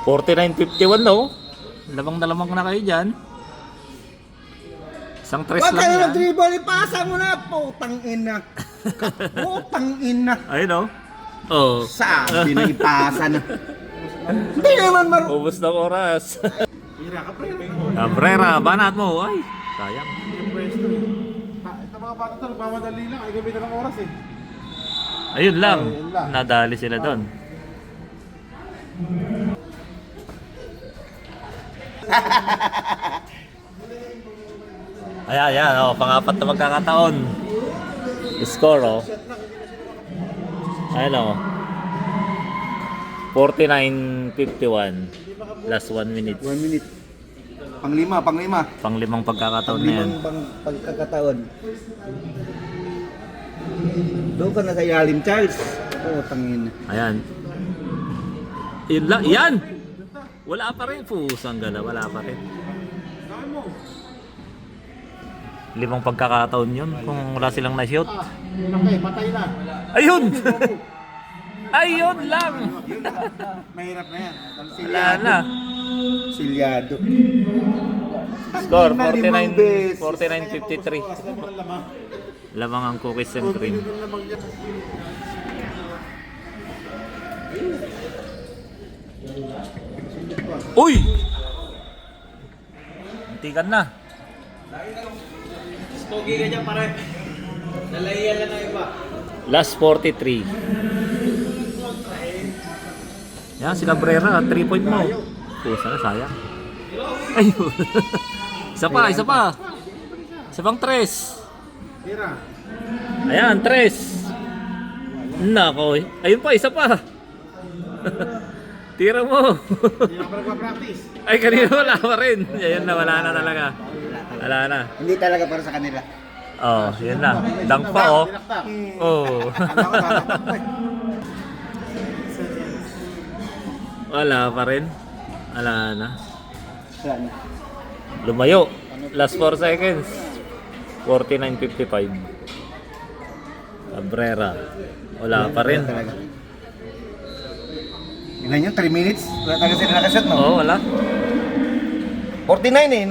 49.51 no? Lamang na lamang na kayo dyan. Isang tres Wag lang kayo yan. nag-dribble, ipasa mo na. Putang ina. Putang ina. Ayun no? Oh. Sabi na ipasa na. Hindi naman Ubus ng oras. Hira ka pre. Cabrera, banat mo. Ay, sayang. Ito mga bata ito, nagmamadali lang. Ay gamitan ng oras eh. Ayun lang. Ayun lang. Nadali sila doon. Ayan, oh, pang-apat na magkakataon. Score, oh. Ayan, oh. 49-51. Last 1 minute. 1 minute. Panglima. Pang-limang pagkakataon na yan. Pagkakataon. Doon ka na sa ilalim, Charles. Putang ina. Ayan. Yun lang. Yan! Wala pa rin. Pusang gala. Wala pa rin. 5 pagkakataon yun kung wala silang na-shoot. Okay, patay na. Ayun! Ayun lang! Mahirap na yan. Wala na. Silyado. Score, Na limang beses. 49-53. Lamang ang cookies and cream. Uy! Antikan na. Pogi ka dyan pare. Nalahiyan lang ang iba. Last 43. Yan, si Cabrera, 3 point mo. Pusa na, sayang. Ayun. Isa pa. Isa pang 3. Tira. Ayan, 3. Nako, ayun pa, isa pa. Tira mo. Hindi ako nagpa-practice. Ay, kanina wala pa rin. Ayun na, wala na talaga. Wala na. Hindi talaga para sa kanila. Oh, yun na. Dunk pa, oh. Dinaktak. Oh. Alam ko tataktak pa eh. Wala pa rin. Wala na. Wala na. Lumayo. Last 4 seconds. 49-55. Cabrera. Wala pa rin. Talaga. Ilan yun? 3 minutes? Wala talaga sila nakashoot, no? Oo, wala. 49 eh.